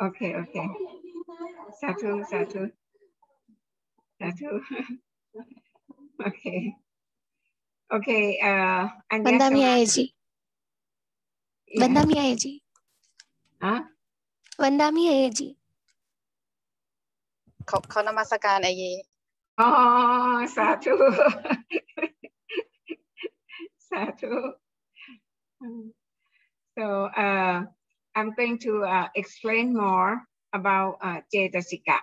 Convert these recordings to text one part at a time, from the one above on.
Okay, okay. Satu, satu, satu. Okay. Okay, Vanda Anya Mia ji. Vanda Mia ji. Huh? Vanda Mia ji. เขานมัสการไอเย Oh, satu. Satu. So I'm going to explain more about Cetasika.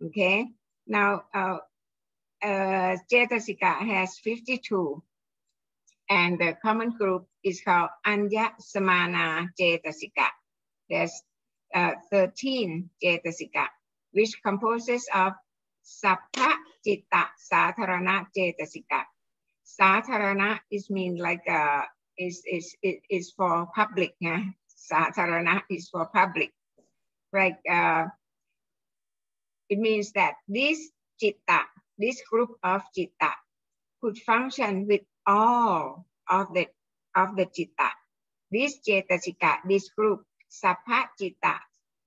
Okay. Now, Cetasika has 52, and the common group is called Anya Samana Cetasika. There's 13 Cetasika, which composes of Sappha Citta Satharana Cetasika. Satharana is mean like is for public. Yeah? Satharana is for public. Like it means that this citta, this group of citta, could function with all of the citta. This cetasika, this group, Sappha Citta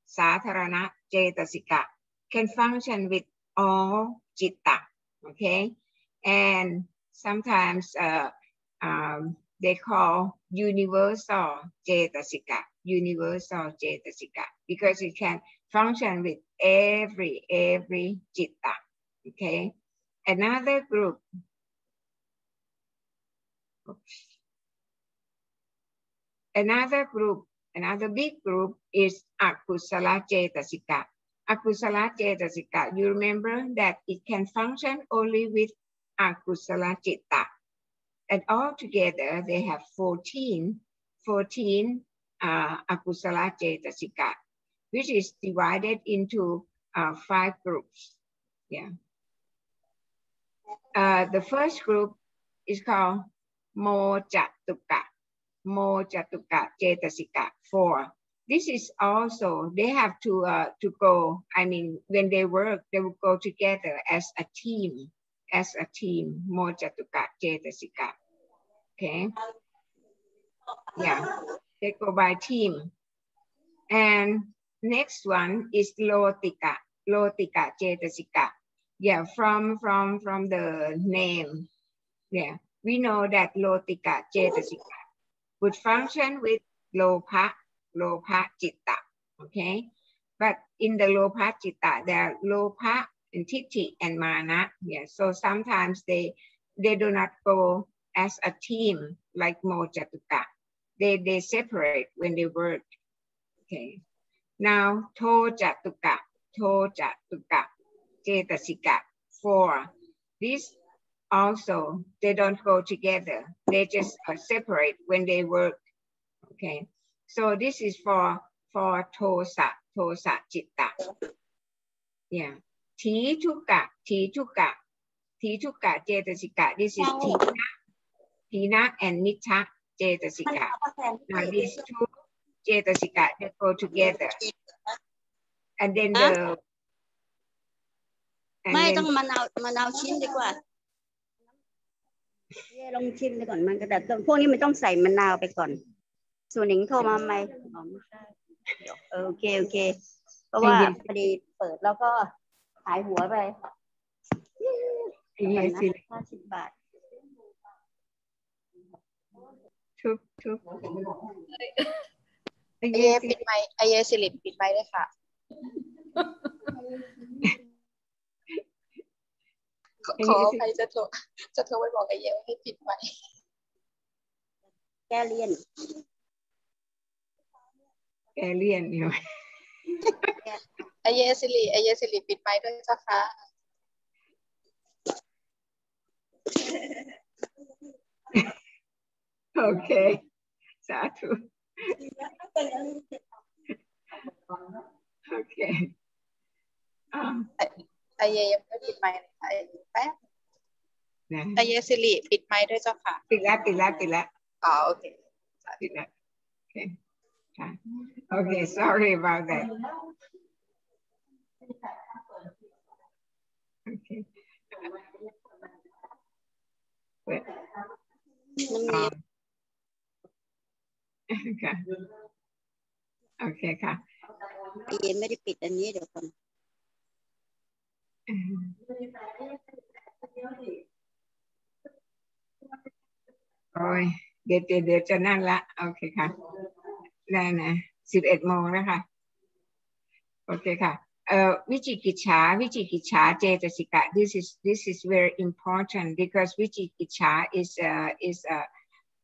Satharana Cetasika, can function with all citta. Okay, and sometimes they call universal cetasika, because it can function with every citta. Okay, another group. Another big group is akusala cetasika. Akusala cetasika, you remember that it can function only with akusala citta. And all together, they have 14 akusala cetasika, which is divided into 5 groups. Yeah. The first group is called Mojatuka cetasika 4. This is also, they have to go, I mean, when they work, they will go together as a team, Mojatuka cetasika. Okay. Yeah, they go by team. And next one is Lotika cetasika. Yeah, from the name. Yeah, we know that Lotika cetasika would function with Lopa citta. Okay, but in the Lopa citta, there are Lopa and Titi and Mana. Yeah, so sometimes they do not go as a team like Mojatuka. They separate when they work. Okay. Now Tojatuka cetasika 4. This also, they don't go together. They just separate when they work. Okay. So this is for Tosa citta. Yeah. Tituka cetasika. This is Tina and Nita cetasika. Now these 2 cetasika, they go together. And then the ไม่ต้องมะนาวชิ้นดีกว่าลองชิมดีก่อนมันก็แต่พวกนี้มันต้องใส่มะนาวไปก่อนส่วนหนิงโทรมาไหมไม่ใช่โอเคเพราะว่าพอดีเปิดแล้วก็หายหัวไป50 บาททุกไอเยปิดไมค์ไอเยสิริปิดไมค์ด้วยค่ะขอใครจะโทรไปบอกไอเยให้ปิดไมค์แกเลียนอยู่ไอเยสิริปิดไมค์ด้วยเจ้าค่ะ Okay. Satu. Okay. ไอเยยังไม่ปิดไมค์เลยค่ะแป๊บไอเยสิริปิดไมค์ด้วยเจ้าค่ะปิดแล้วอ๋อโอเคปิดแล้ว Okay. Okay, sorry about that. Okay. Okay,ค่ะ เย็นไม่ได้ปิดอันนี้เดี๋ยวก่อน โอ้ยเดี๋ยวจะนั่นละโอเคค่ะได้นะ11 โมงแล้วค่ะโอเคค่ะวิจิกิจฉาเจตสิกะ this is very important because วิจิกิจฉา is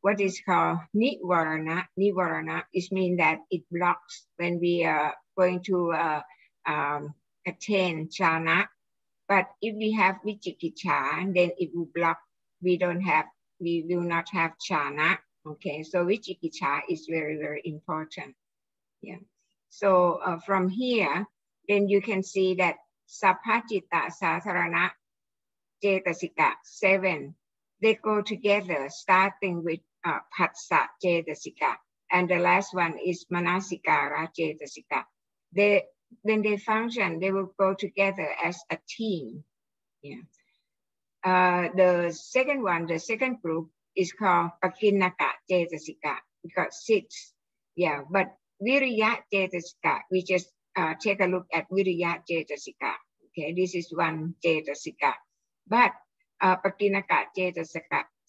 what is called nivarana it means that it blocks when we are going to attain jhana but if we have vichikicha then it will block we will not have jhana okay so vichikicha is very important yeah so from here then you can see that sappajita satharana cetasika 7 they go together starting with Phassa cetasika and the last one is manasikara cetasika when they function they will go together as a team yeah the second group is called pakinnaka cetasika because 6 yeah but viriya cetasika we just take a look at viriya cetasika okay this is one cetasika but pakinnaka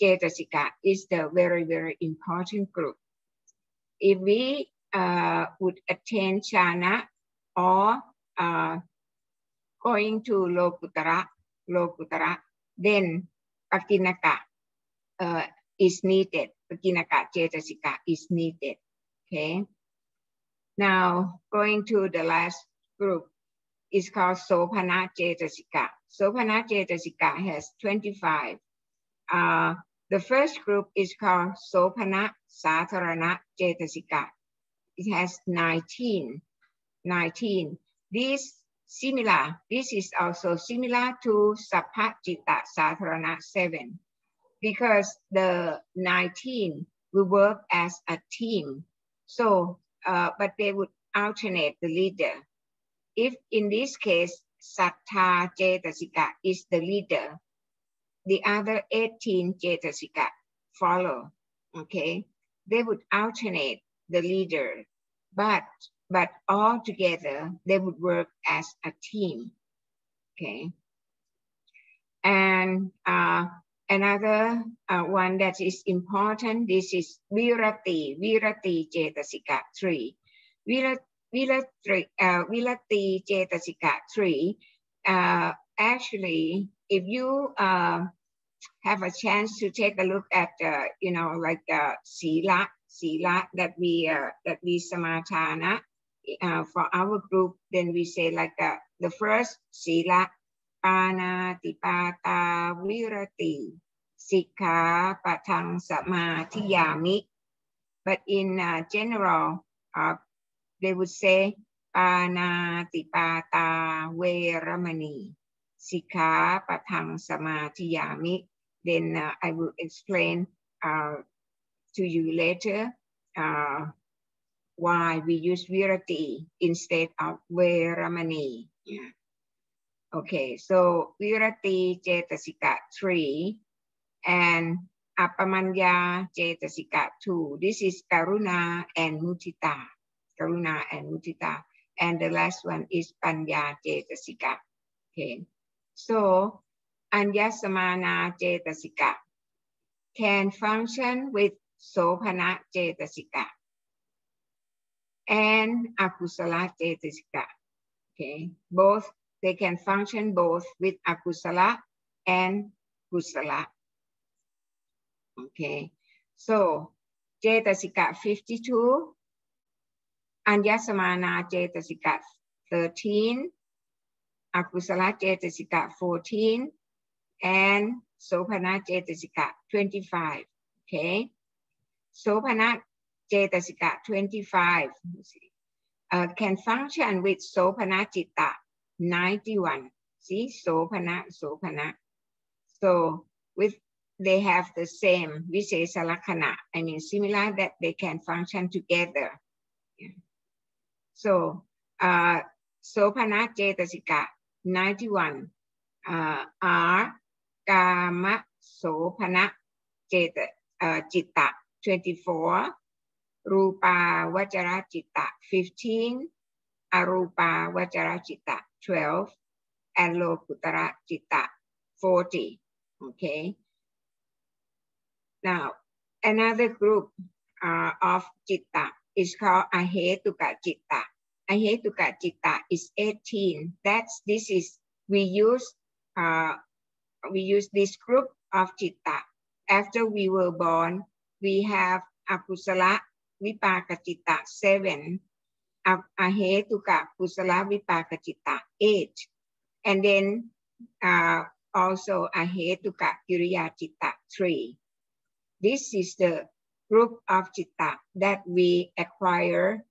cetasika is the very important group if we would attain jhana or going to lokutara then pakinnaka is needed pakinnaka cetasika is needed okay now going to the last group is called sopana cetasika sopana cetasika has 25 the first group is called sopana satharana cetasika it has 19 this is also similar to sappajita satharana 7 because the 19 will work as a team so but they would alternate the leader if in this case sattha cetasika is the leader the other 18 cetasika follow okay they would alternate the leader but all together they would work as a team okay and another one that is important this is virati cetasika 3 virati cetasika 3 actually if you have a chance to take a look at like sila that we samatana for our group then we say like the first sila panatipata virati sikkha patang samadhiyami but in general they would say panatipata veramani sikkha patang samadhiyami then I will explain to you later why we use virati instead of veramani yeah. Okay so virati cetasika 3 and apamanya cetasika 2 this is karuna and mudita and the last one is panya cetasika okay so anyasamana cetasika can function with sopana cetasika and akusala cetasika okay both they can function both with akusala and kusala okay so cetasika 52 anyasamana cetasika 13 akusala cetasika 14 and sopana cetasika 25 okay sopana cetasika 25 can function with sopana citta 91 see sopana so with they have the same vishesha lakhana I mean similar that they can function together yeah. so sopana cetasika 91 are kama sopana citta 24 rupa vajara citta 15 Arupa Vajara Citta 12, and Lokutara Citta 40. Okay. Now, another group of Citta is called Ahetuka Citta. Ahetuka Citta is 18. We use this group of Citta. After we were born, we have Akusala Vipaka Citta 7, Ahetuka Kusala Vipaka Citta 8, and then also Ahetuka Kiriya Citta 3. This is the group of Citta that we acquire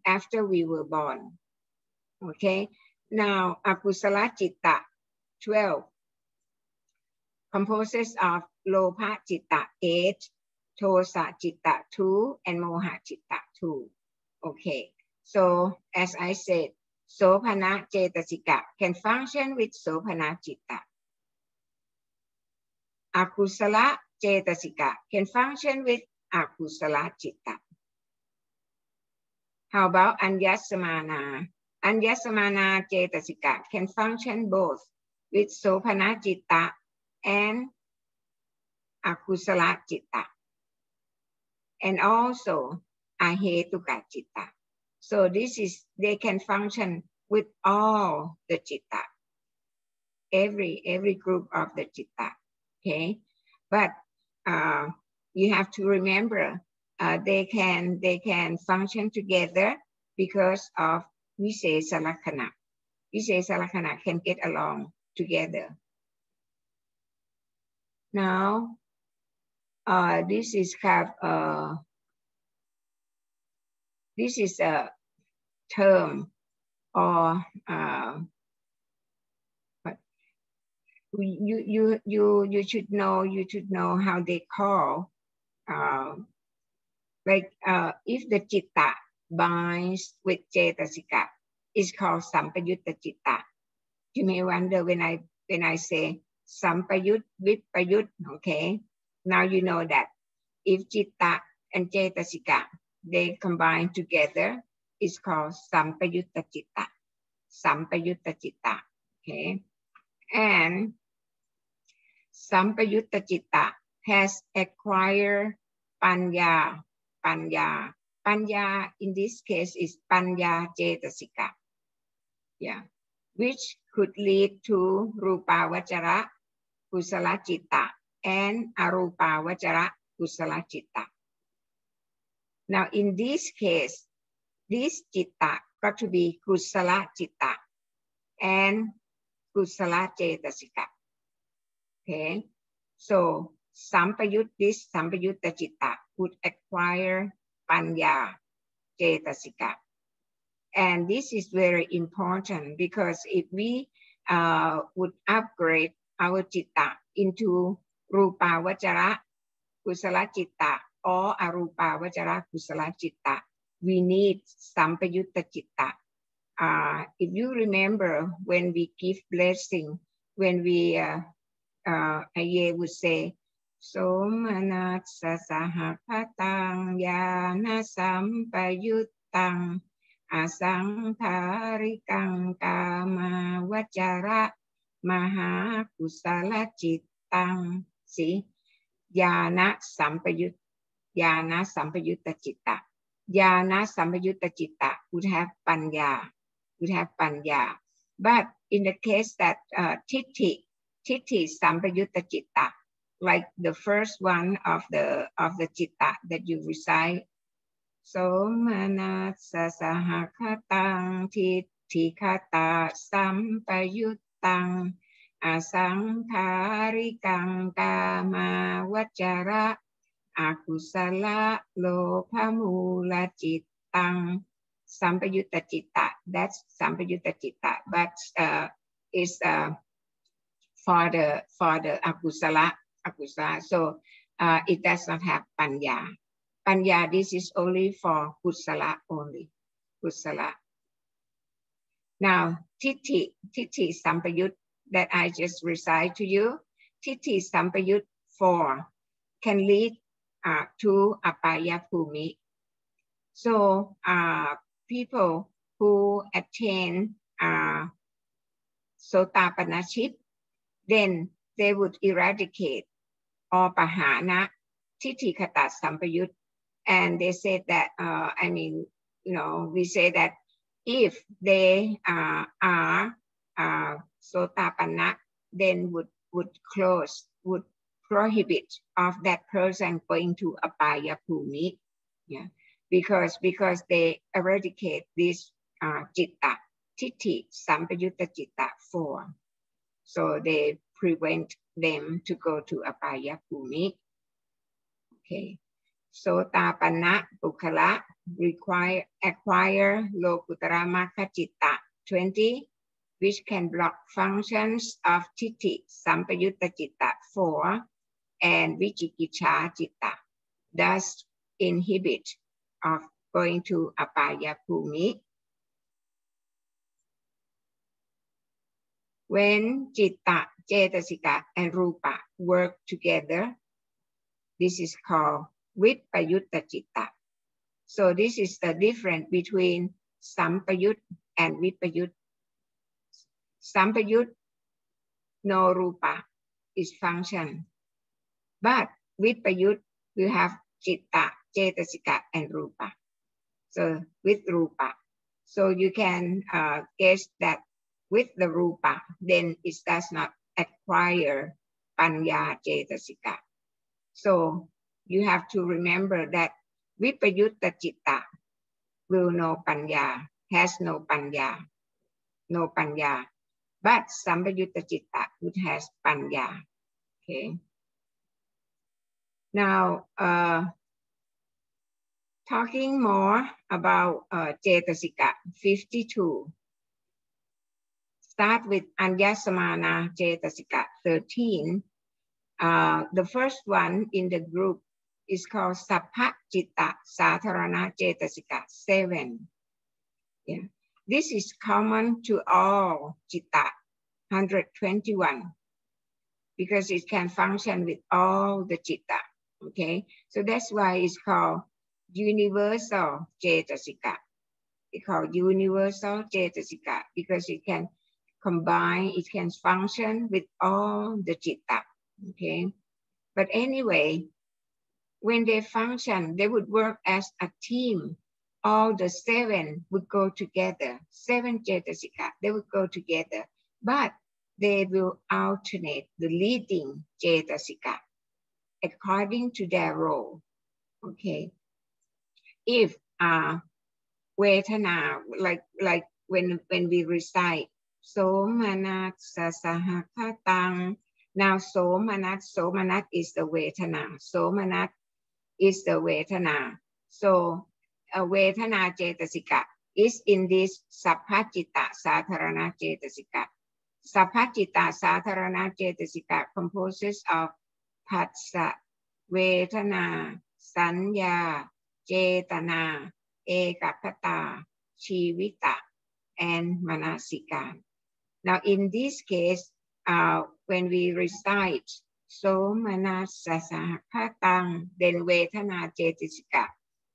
after we were born. Okay, now Akusala Citta 12 composes of Lopa Citta 8, Tosa Citta 2, and Moha Citta 2. Okay, so as I said, Sopana Cetasika can function with Sopana Citta. Akusala Cetasika can function with Akusala Citta. How about Anyasamana? Anyasamana Cetasika can function both with Sopana Citta and Akusala Citta, and also Ahetuka Citta. So they can function with all the Citta, every group of the Citta. Okay, but you have to remember they can function together because of Visesa Lakkhana. Visesa Lakkhana can get along together. Now, this is a term, or you should know how they call, if the Citta binds with Cetasika, it's called Sampayutta Citta. You may wonder when I say Sampayut, Vipayut, okay? Now you know that if Citta and Cetasika, they combine together, it's called Sampayutta Citta. Sampayutta Citta, okay? And Sampayutta Citta has acquired Panya. Panya in this case is Panya Cetasika. Yeah, which could lead to Rupa Vajara Kusala Citta and Arupa Vajara Kusala Citta. Now in this case, this Citta got to be Kusala Citta and Kusala Cetasika. Okay, so this Sampayutta Citta would acquire Panya Cetasika. And this is very important because if we would upgrade our Citta into Rupa Vajara Kusala Citta or Arupa Vajara Kusala Citta, we need Sampayutta Citta. If you remember when we give blessing, when we Aye would say, Somanat Sasahapatang Yana Sampayuttang Asangkarikang Kama Vajara Maha Kusala Cittang. See, Yana Sampayutta Citta. Yana Sampayutta Citta would have Panya, But in the case that Tithi Sampayutta Citta, like the first one of the Citta that you recite, Somanat Sasahakatang Titikata Sampayuttang Asangkarikang Kama Vajara Akusala Lopamula Cittang. Sampayutta Citta, that's Sampayutta Citta, but is for the akusala, so it does not have Panya. Panya, this is only for Kusala only, Kusala. Now, Tithi Sampayut that I just recite to you, Tithi Sampayut 4 can lead to Apaya Bhumi. So people who attain sotapanaship, then they would eradicate all pahana, titi kata sampayut. And they said that, I mean, you know, we say that if they are sotapanna, then would prohibit of that person going to apaya bhumi, yeah, because they eradicate this citta, titi, sampayutta citta 4, so they prevent them to go to apaya bhumi. Okay, sotapanna bukkala acquire lokuttara magga citta 20, which can block functions of titi, sampayutta citta 4, and vicikiccha citta, thus inhibit of going to apaya bhumi. When citta, cetasika, and rupa work together, this is called vipayutta citta. So this is the difference between sampayut and vipayut. Sampayut, no rupa, is function. But vipayut, you have citta, cetasika, and rupa. So with rupa. So you can guess that with the rupa, then it does not acquire panya cetasika. So you have to remember that vipayutta citta will know panya, has no panya, but sampayutta citta, it has panya. Okay. Now, talking more about cetasika 52. Start with anyasamana cetasika 13. The first one in the group is called sappha citta satharana cetasika 7. Yeah. This is common to all citta 121 because it can function with all the citta. Okay, so that's why it's called universal cetasika. It's called universal cetasika because it can combine, it can function with all the citta. Okay, but anyway, when they function, they would work as a team. All the 7 would go together, 7 cetasika, they would go together, but they will alternate the leading cetasika according to their role. Okay, if vedana, like when we recite somanat sasahakatang, now somanat is the vedana, somanat is the vedana. So vedana cetasika is in this sappha citta satharana cetasika. Sappha citta satharana cetasika composes of Phassa, Vedana, Sanya, Cetana, Ekaggata, Chivita, and Manasika. Now, in this case, when we recite So Manasasakatang, then Vedana Cetasika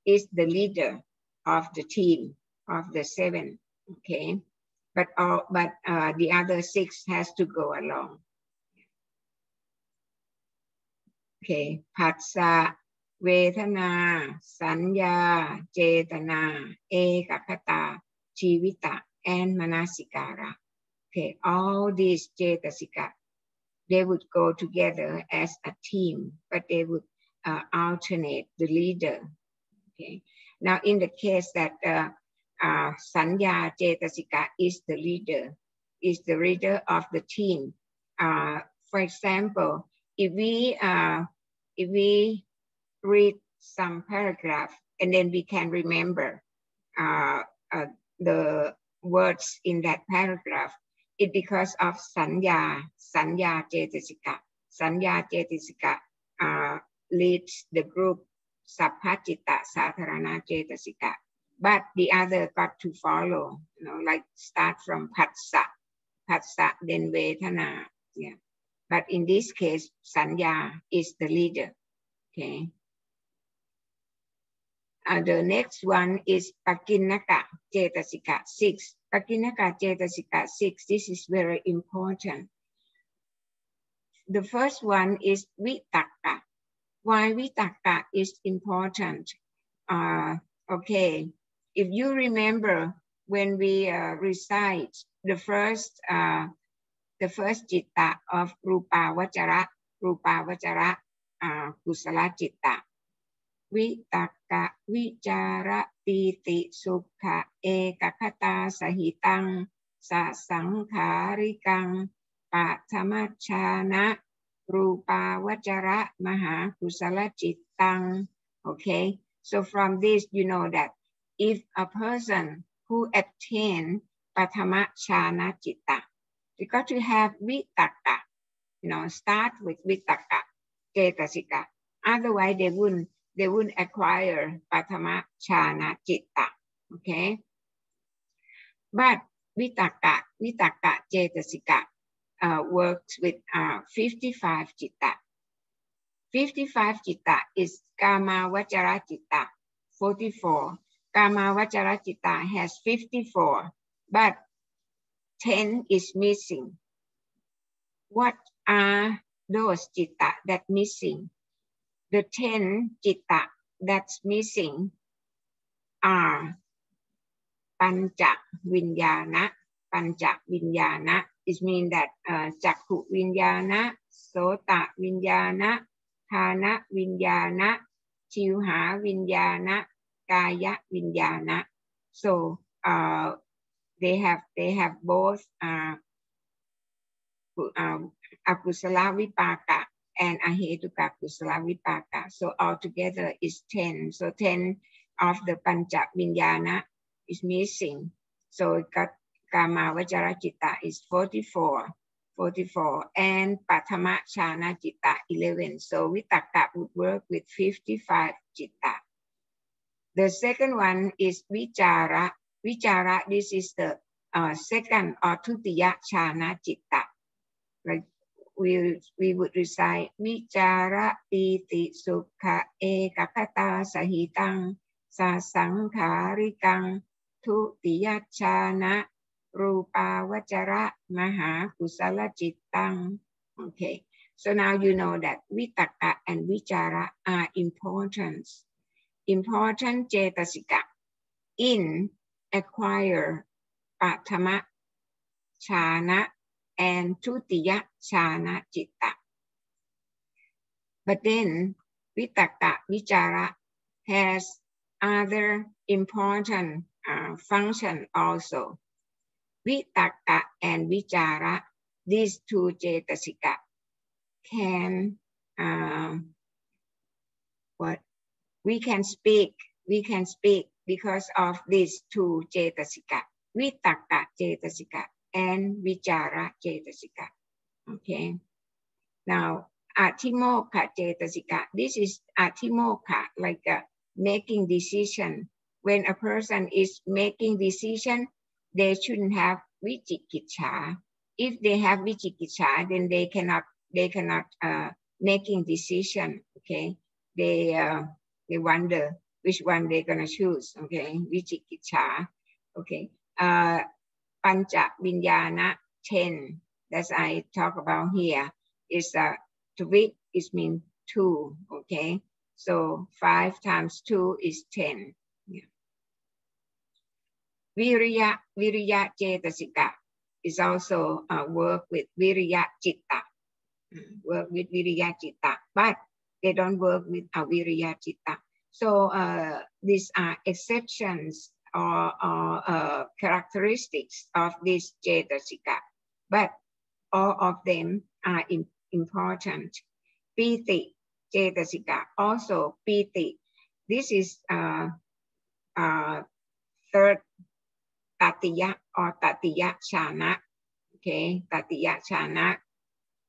is the leader of the team of the 7. Okay, but the other 6 has to go along. Okay, Phassa, Vedana, Sanya, Cetana, Ekaggata, Chivita, and Manasikara. Okay, all these cetasika, they would go together as a team, but they would alternate the leader. Okay, now in the case that Sanya cetasika is the leader of the team. For example, if we read some paragraph and then we can remember the words in that paragraph, it because of sanya cetasika. Sanya cetasika leads the group sappha citta satharana cetasika, but the other got to follow, you know, like start from phassa, then vedana. Yeah. But in this case, Sanya is the leader. Okay. The next one is Pakinaka Cetasika 6. Pakinaka Cetasika 6. This is very important. The first one is Vitakka. Why Vitakka is important? Okay, if you remember when we recite the first citta of Rupa Vachara, Kusala Citta, Vitakka, Vichara, Piti, Sukha, Ekakata, Sahitang, Sasangkarikang, Patamachana, Rupa Vachara, Maha Kusala Cittang. Okay, so from this you know that if a person who attained Patamachana Citta, you got to have Vitakka, start with Vitakka, Cetasika. Otherwise they wouldn't acquire Patamachana Citta. Okay, but Vitakka Cetasika works with 55 citta. 55 citta is Kama Vachara Citta, 44. Kama Vachara Citta has 54, but 10 is missing. What are those citta that missing? The 10 citta that's missing are Pancha Vinyana. Pancha Vinyana is mean that Chakku Vinyana, Sota Vinyana, Khana Vinyana, Chilha Vinyana, Kaya Vinyana. So they have both Akusala Vipaka and Ahetuka Kusala Vipaka. So altogether is 10. So 10 of the Pancha Vinyana is missing. So it got Kama Vachara Citta is 44, and Patama Chana Citta 11. So Vitakka would work with 55 citta. The second one is Vichara. Vichara, this is the second or Tutiya Chana Citta. Like we would recite Vichara Piti Sukha Ekakata Sahitang Sasangkarikang Tutiya Chana Rupa Vachara Maha Kusala Cittang. Okay, so now you know that Vitakka and Vichara are important cetasika in acquire Patama Chana and Tutiya Chana Citta. But then Vitakka, Vichara has other important function also. Vitakka and Vichara, these two cetasika can we can speak because of these two cetasika, Vitakka cetasika and Vichara cetasika. Okay. Now Atimokkha cetasika. This is Atimokkha, like making decision. When a person is making decision, they shouldn't have Vichikiccha. If they have Vichikiccha, then they cannot making decision. Okay, they wonder which one they're gonna choose. Okay, Vichikiccha. Okay, Pancha Vinyana 10. That's I talk about here. Is to vit is mean 2. Okay, so 5 times 2 is 10. Yeah. Viriya cetasika is also work with Viriya citta. Work with Viriya citta, but they don't work with Aviriya citta. So these are exceptions or characteristics of this cetasika, but all of them are important. Piti cetasika, also piti. This is third Tatiya or Tatiya Chana. Okay, Tatiya Chana,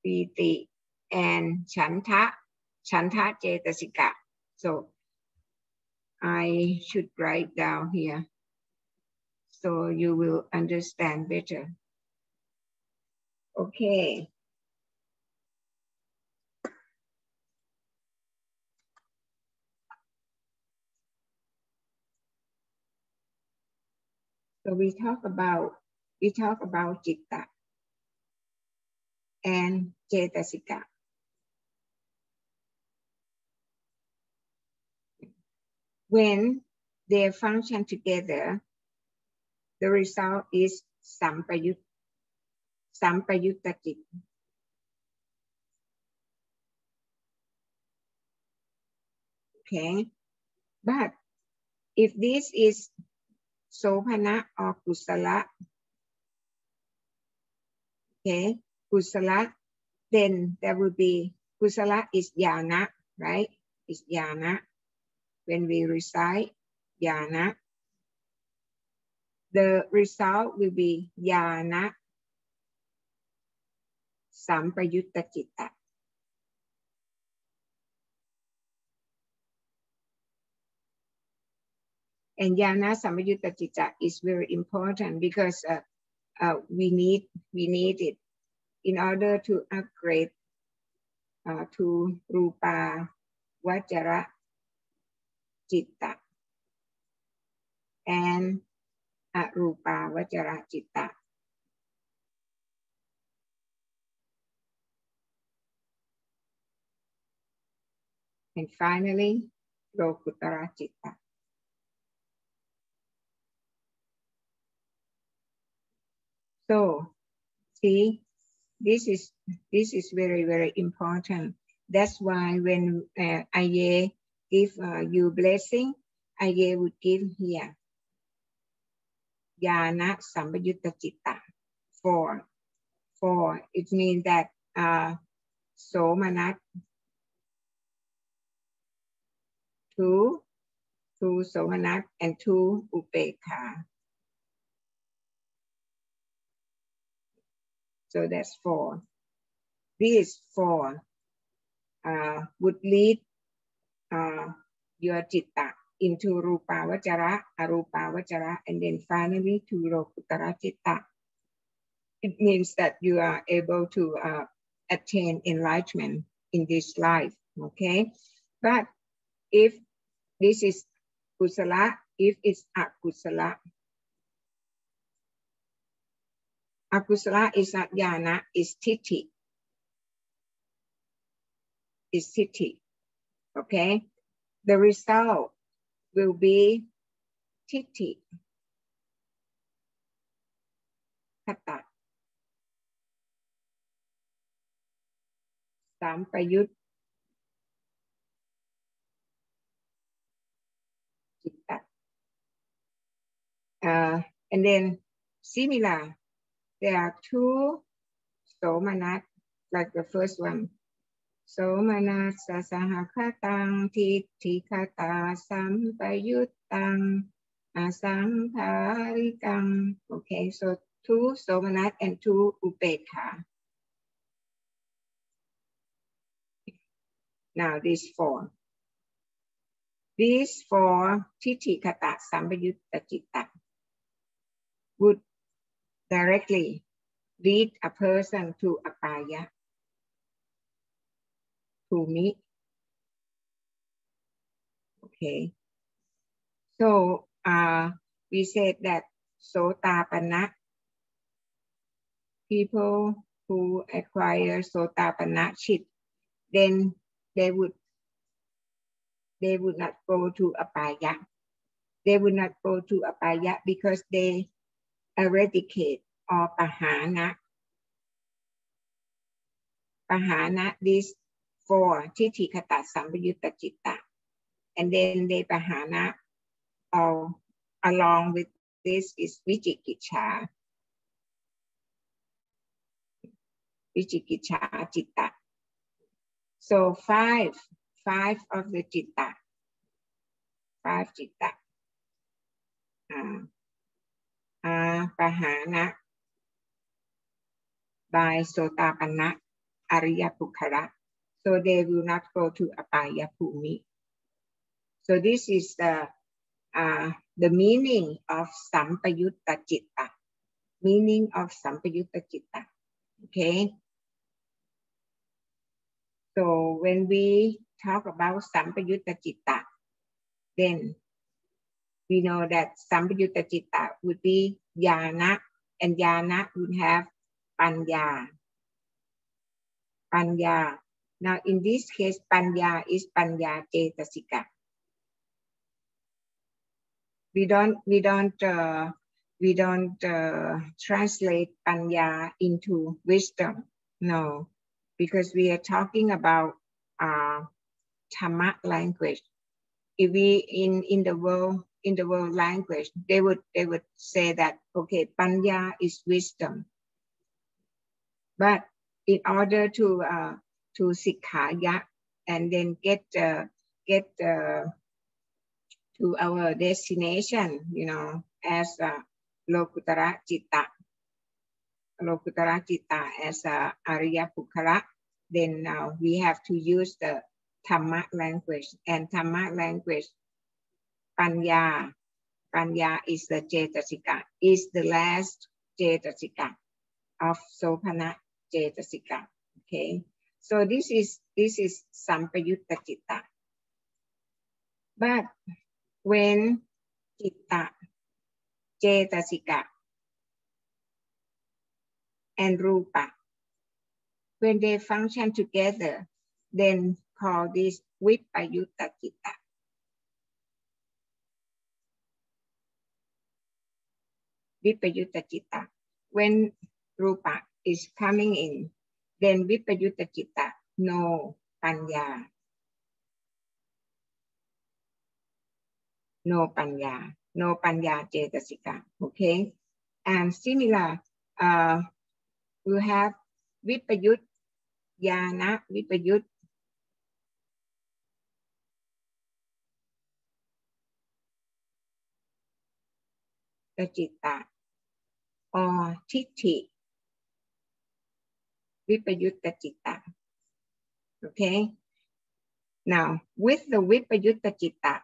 Piti, and Chanta cetasika. So I should write down here so you will understand better. Okay. So we talk about citta and cetasika. When they function together, the result is sampayutta cit. Okay, but if this is sopana or kusala, okay, kusala, then there will be kusala is jhana, right? Is jhana. When we recite jhana, the result will be jhana sampayutta citta. And jhana sampayutta citta is very important because we need it in order to upgrade to rupa vajara citta and arupa vajara citta. And finally, lokuttara citta. So, see, this is very, very important. That's why when Aye give you blessing, Aye would give here Jhana Sampayutta Citta. For it means that Somanat two Somanat and two Upekha. So that's 4. These 4 would lead your citta into rupa vajara, arupa vajara, and then finally to lokuttara citta. It means that you are able to attain enlightenment in this life, okay? But if this is kusala, if it's akusala, akusala is not jhana, is titi. Is titi, okay? The result will be titi, kata, sampayut, citta. And then similar, there are 2 somanat, like the first one. Somanat sasahakatang titikata sampayuttang asamparikang. Okay, so 2 somanat and 2 upekha. Now these 4. These 4 titikata sampayutta citta would directly lead a person to apaya, to me. Okay. So we said that sotapanna, people who acquire sotapanna chit, then they would not go to apaya. They would not go to apaya because they eradicate or pahana. Pahana, these 4 titikata sampayutta citta. And then they pahana along with this is vichikicha. Vichikicha citta. So 5 of the citta. 5 citta. Pahana by sotapanna Ariya Pukkara. So they will not go to apaya bhumi. So this is the meaning of sampayutta citta. Meaning of sampayutta citta. Okay. So when we talk about sampayutta citta, then we know that Sampayutta Citta would be Jnana, and Jnana would have Panya. Panya. Now, in this case, Panya is Panya Cetasika. We don't translate Panya into wisdom. No, because we are talking about Dhamma language. If we in the world language, they would say that okay, Panya is wisdom. But in order to Sikkha and then get to our destination, you know, as Lokutara Citta as Arya Pukkara, then we have to use the Dhamma language, and Dhamma language, Panya is the Cetasika, is the last Cetasika of Sopana Cetasika. Okay, so this is Sampayutta Citta. But when Citta, Cetasika, and Rupa, when they function together, then call this Vipayutta Citta. Vipayutta Citta. When Rupa is coming in, then Vipayutta Citta, no Panya. No Panya Cetasika. Okay, and similar, we have Vipayut Jnana, Vipayut Citta, or Tithi Vipayutta Citta. Okay, now with the Vipayutta Citta,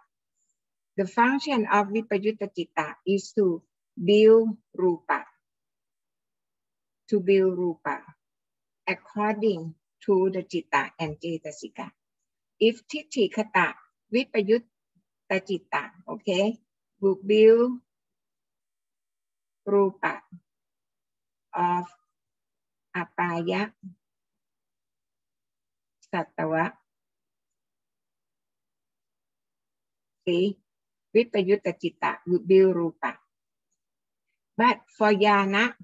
the function of Vipayutta Citta is to build Rupa. To build Rupa according to the Citta and Cetasika. If Tithi Kata Vipayutta Citta, okay, will build Rupa of Apaya, Sattva, see, Vipayutta Citta will build Rupa. But for Jnana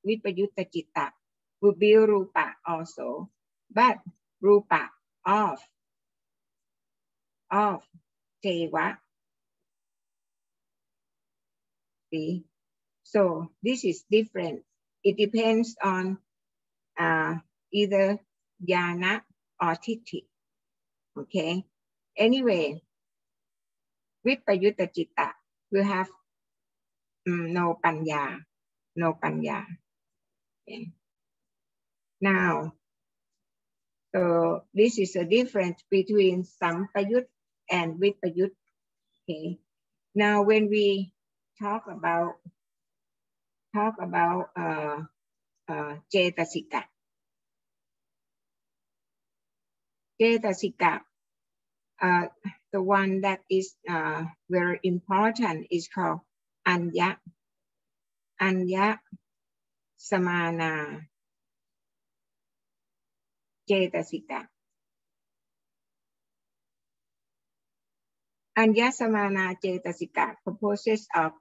Vipayutta Citta will build Rupa also, but Rupa of Teva. See, so this is different. It depends on either Jnana or Tithi. Okay. Anyway, Vipayutta Citta will have no Panya. Okay. Now, so this is a difference between Sampayut and Vipayut. Okay. Now, when we talk about Cetasika. Cetasika, the one that is very important is called Anya Samana Cetasika. Anya Samana Cetasika composes of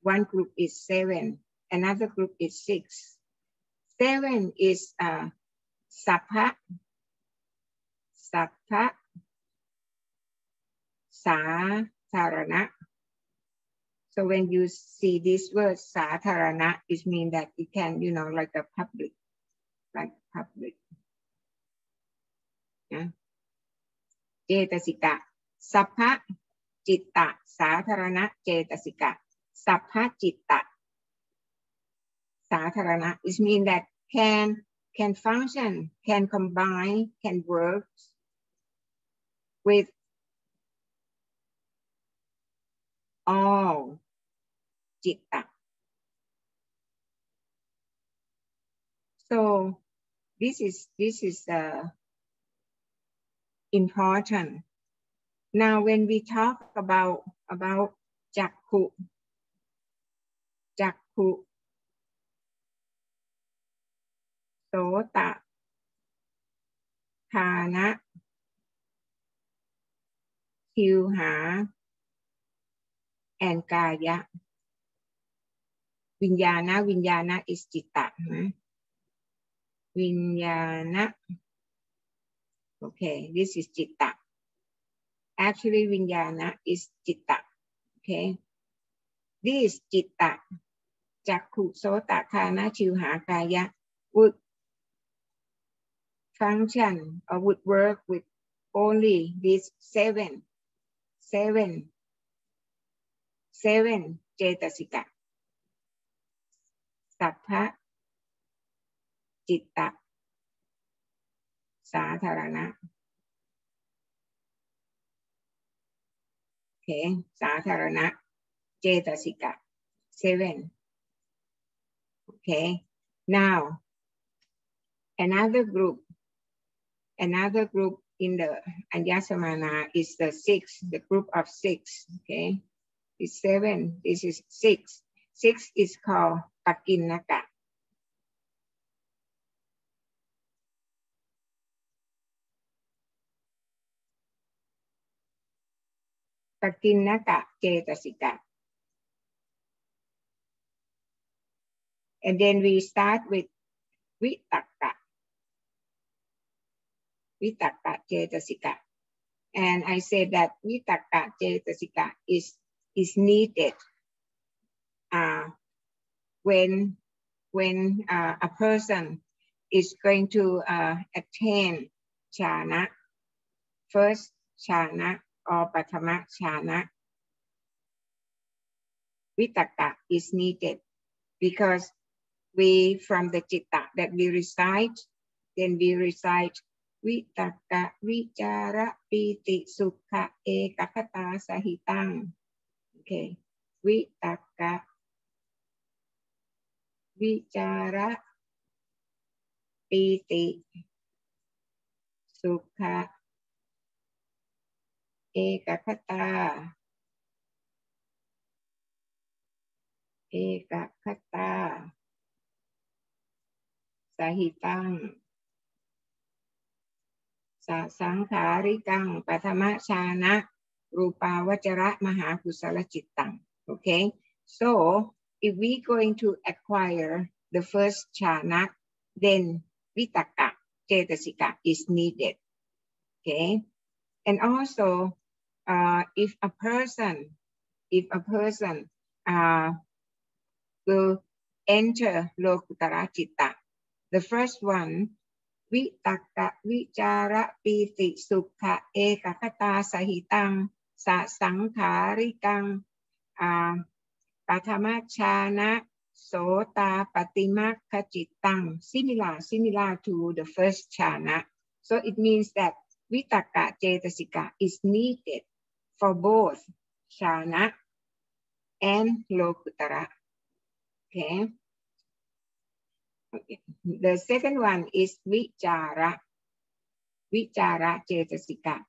one group is 7, another group is 6. 7 is Sappha, Satharana. So when you see this word Satharana, it means that it can, you know, like a public. Yeah. Cetasika. Sappha Citta. Satharana Cetasika. Sappha Citta. Satharana. It means that can function, can combine, can work with all Citta. So this is important. Now, when we talk about จักขุจักขุโสตคานะชิวหาแอนกายะวิญญาณวิญญาณ is จิตตะนะวิญญาณ okay this is จิตตะ actually วิญญาณ is จิตตะ okay this จิตตะจักขุโสตคานะชิวหากายะ would function or would work with only these sevenเจตสิกะสัพพะจิตตะสาธารณะโอเคสาธารณะเจตสิกะ seven okay now another group in the Anyasamana is the six, the group of six, okay it's seven, this is six is called Pakinnaka. Pakinnaka Cetasika. And then we start with Vitakka Cetasika. And I said that Vitakka Cetasika is needed when a person is going to attain jhana, first jhana or Patama jhana. Vitakka is needed because we, from the citta that we recite, then we recite Vitakka Vichara Piti Sukha Ekakata Sahitang. Okay, Vitakka Vichara Piti Sukha Ekakata Sahitang Sa Sangkarikang Patama Chana Rupa Vajara Mahakusala Chittang. Okay, so if we going to acquire the first chana, then Vitakka Cetasika is needed. Okay, and also if a person will enter Lokutara Citta, the first one, Vitakka Vichara Piti Sukha Ekakata Sahitang Sa Sangkarikang Patama Chana Sota Patimakha Cittang, similar to the first chana. So it means that Vitakka Cetasika is needed for both chana and Lokutara. Okay. The second one is Vichara Cetasika.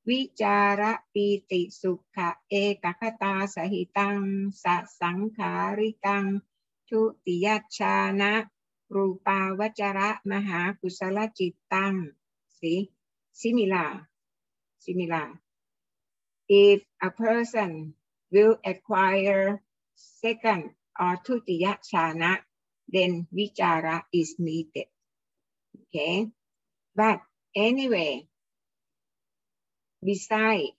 Vichara Piti Sukha Ekakata Sahitang Sa Sangkarikang Tutiyachana Rupa Vajara Mahakusala Cittang. See, similar. If a person will acquire second or Tutiyachana, then Vichara is needed. Okay, but anyway, besides,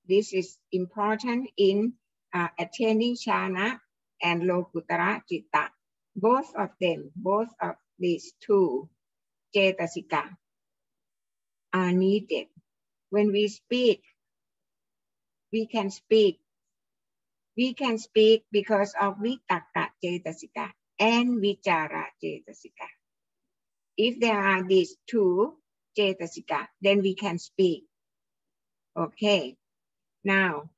this is important in attaining Chana and Lokutara Citta. Both of these two Cetasika are needed. When we speak, we can speak because of Vitakka Cetasika and Vichara Cetasika. If there are these two Cetasika, then we can speak. Okay, now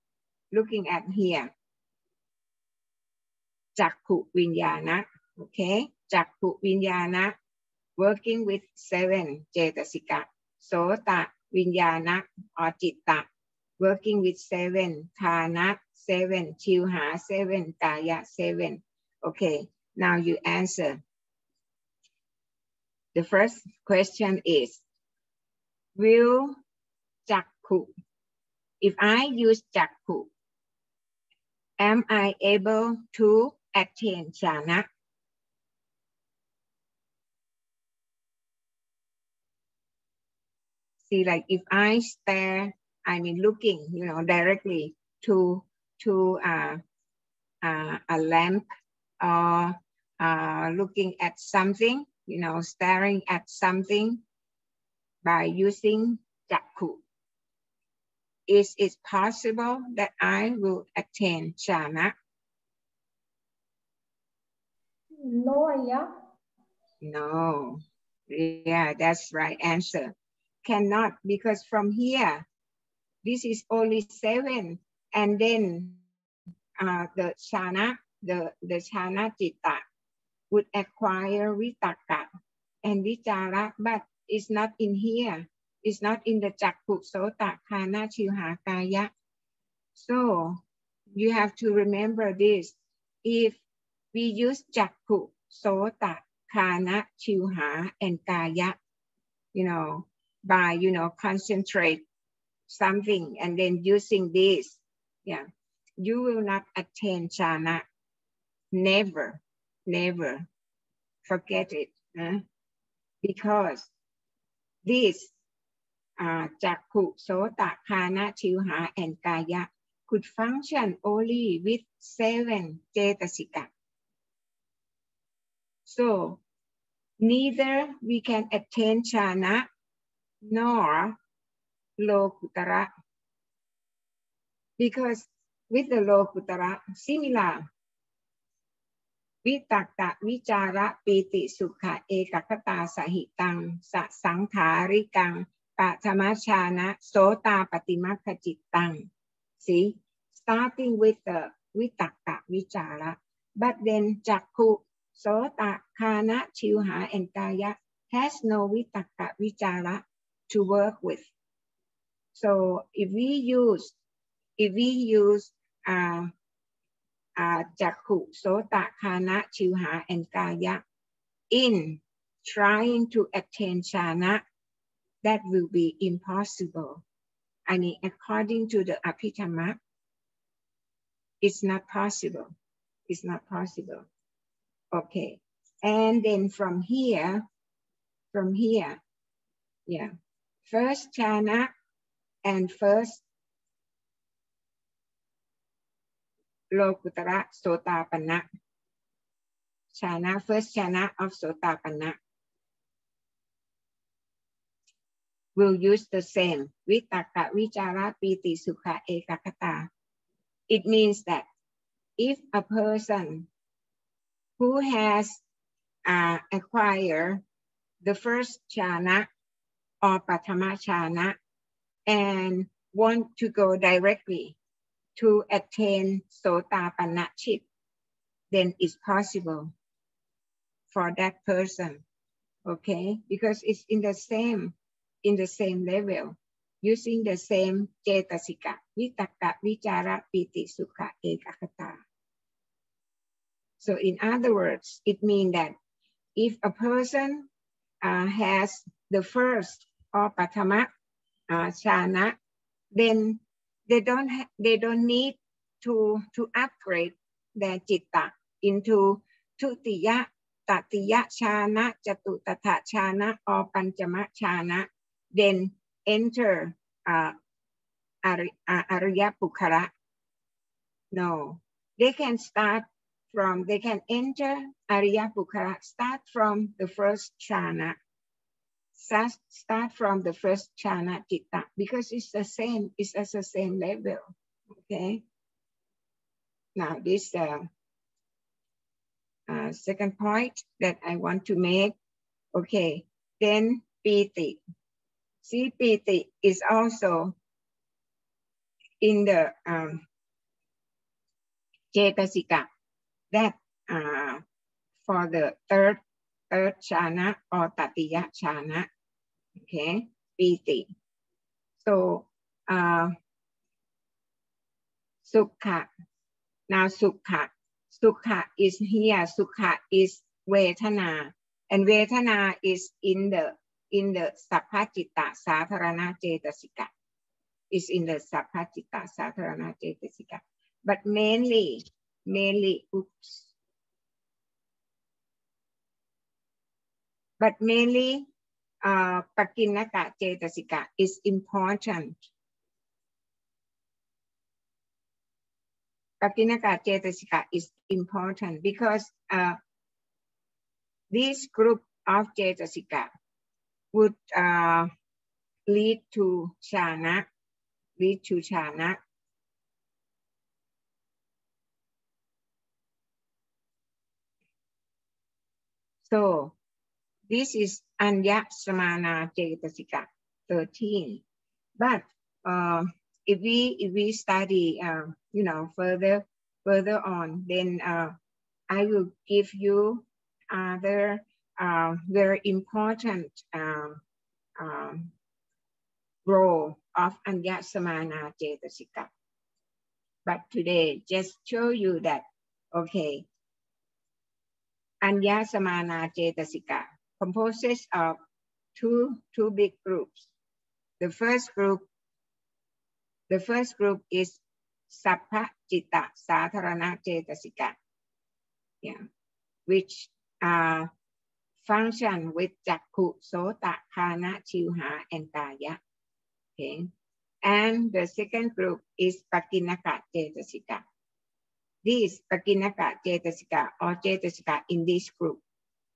looking at here, Chakku Vinyana, okay, Chakku Vinyana working with seven Cetasika, Sota Vinyana or Citta working with seven Khana, 7, Chilha 7, Kaya 7. Okay, now you answer. The first question is, will Jakku, if I use Jakku, am I able to attain jhana? See, like if I stare, I mean looking, directly to a lamp or looking at something, staring at something by using Jakku. Is it possible that I will attain jhana? No, Ayya. No. Yeah, that's right answer. Cannot, because from here, this is only 7, and then the jhana, the jhana citta would acquire vitaka and vichara, but it's not in here. It's not in the Jakku, Sota, Khana, Chilha, Kaya. So you have to remember this. If we use Jakku, Sota, Khana, Chilha, and Kaya, by, concentrate something and then using this, yeah, you will not attain jhana. Never, never. Forget it. Because this Jakku, Sota, Khana, Chilha, and Kaya could function only with 7 cetasika. So neither we can attain jhana nor lokutara. Because with the lokutara, similar, Vitaka, Vichara, Piti, Sukha, Ekakata, Sahitang, Sangsarikang, Patamachana, Sota, Patimakha Chittang. See, starting with the Vitaka, Vichara, but then Jakku, Sota, Khana, Chilha, and Kaya has no Vitaka, Vichara to work with. So if we use Jakku, Sota, Khana, Chilha, and Kaya in trying to attain jhana, that will be impossible. I mean, according to the Abhidhamma, it's not possible. It's not possible. Okay. And then from here, yeah, first jhana and first Lokutara Sotapanna. Jhana, first jhana of Sotapanna. Will use the same. Vitaka, Vichara, Piti, Sukha, Ekakata. It means that if a person who has acquired the first jhana or Patama jhana and want to go directly to attain Sotapanna chit, then it's possible for that person, okay? Because it's in the same level, using the same cetasika, vitaka, vichara, piti, sukha, ekakata. So in other words, it means that if a person has the first or patama jhana, then they don't need to upgrade their citta into tutiya, tatiya jhana, chatutata jhana, or panchama jhana, then enter Arya Pukhara. No, they can enter Arya Pukhara, start from the first jhana. Start from the first jhana citta, because it's the same, it's at the same level. Okay. Now this second point that I want to make. Okay, then piti. See, piti is also in the cetasika that for the third jhana or tatiya jhana. Okay, piti. So Sukha. Now Sukha. Sukha is here. Sukha is Vedana. And Vedana is in the Sapphacitta Satharana Cetasika. Is in the Sapphacitta Satharana Cetasika. But mainly, Pakinaka Cetasika is important. Pakinaka Cetasika is important because this group of Cetasika would lead to Chana. So this is Anya Samana Cetasika 13. But if we study further on, then I will give you other very important role of Anya Samana Cetasika. But today, just show you that, okay, Anya Samana Cetasika composes of two big groups. The first group is Sapphacitta Satharana Cetasika, which function with Chakku, Sota, Khana, Chilha, and Kaya. Okay. And the second group is Pakinaka Cetasika. These Pakinaka Cetasika or Cetasika in this group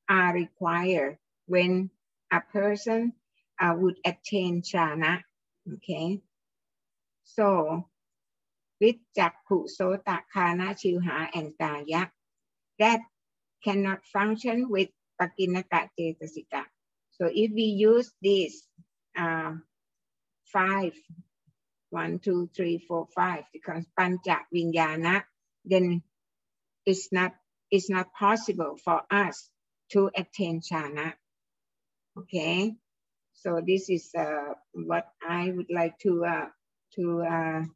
are required when a person would attain Chana. Okay. So with Chakku, Sota, Khana, Chilha, and Kaya, that cannot function with Pakinaka Cetasika. So if we use these 5, 1, 2, 3, 4, 5, because Pancha Vinyana, then it's not possible for us to attain Chana. Okay, so this is what I would like to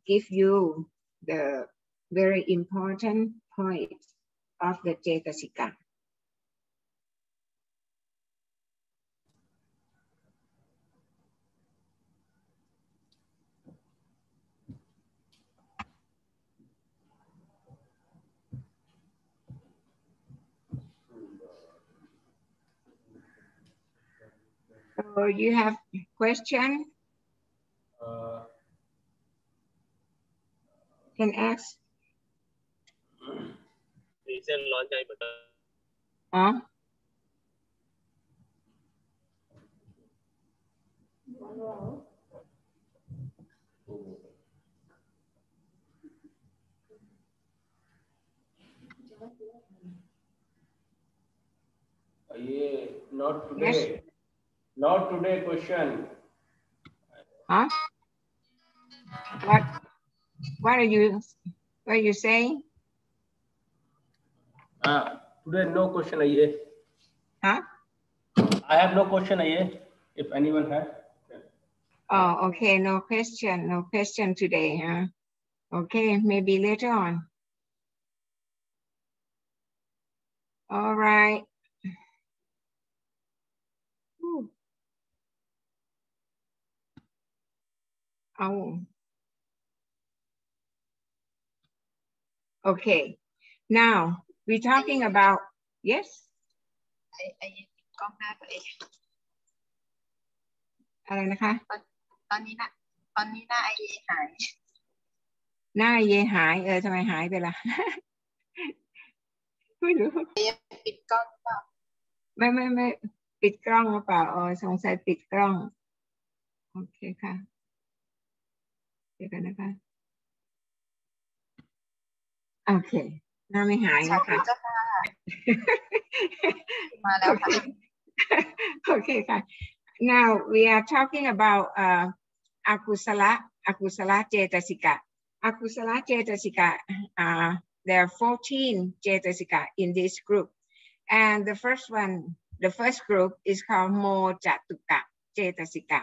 give you the very important point of the Cetasika. So you have question? Can ask. Huh? Not today. Yes. Not today question. Huh? What are you saying? Today no question Huh? I have no question if anyone has. Oh, okay. No question today, huh? Okay, maybe later on. All right. Ooh. Oh. Okay. Now we're talking about, yes? กล้องหน้าตัวเอง อะไรนะคะ ตอนนี้หน้าไอเอหาย หน้าเยหายทำไมหายไปล่ะ ไม่รู้ ปิดกล้องหรือเปล่า ไม่ปิดกล้องหรือเปล่าสงสัยปิดกล้องโอเคค่ะเดี๋ยวกันนะคะโอเคหน้าไม่หายนะคะ มาแล้วค่ะ Okay,ค่ะ. Now we are talking about akusala cetasika. Akusala cetasika, there are 14 cetasika in this group. And the first group is called Mojatuka cetasika.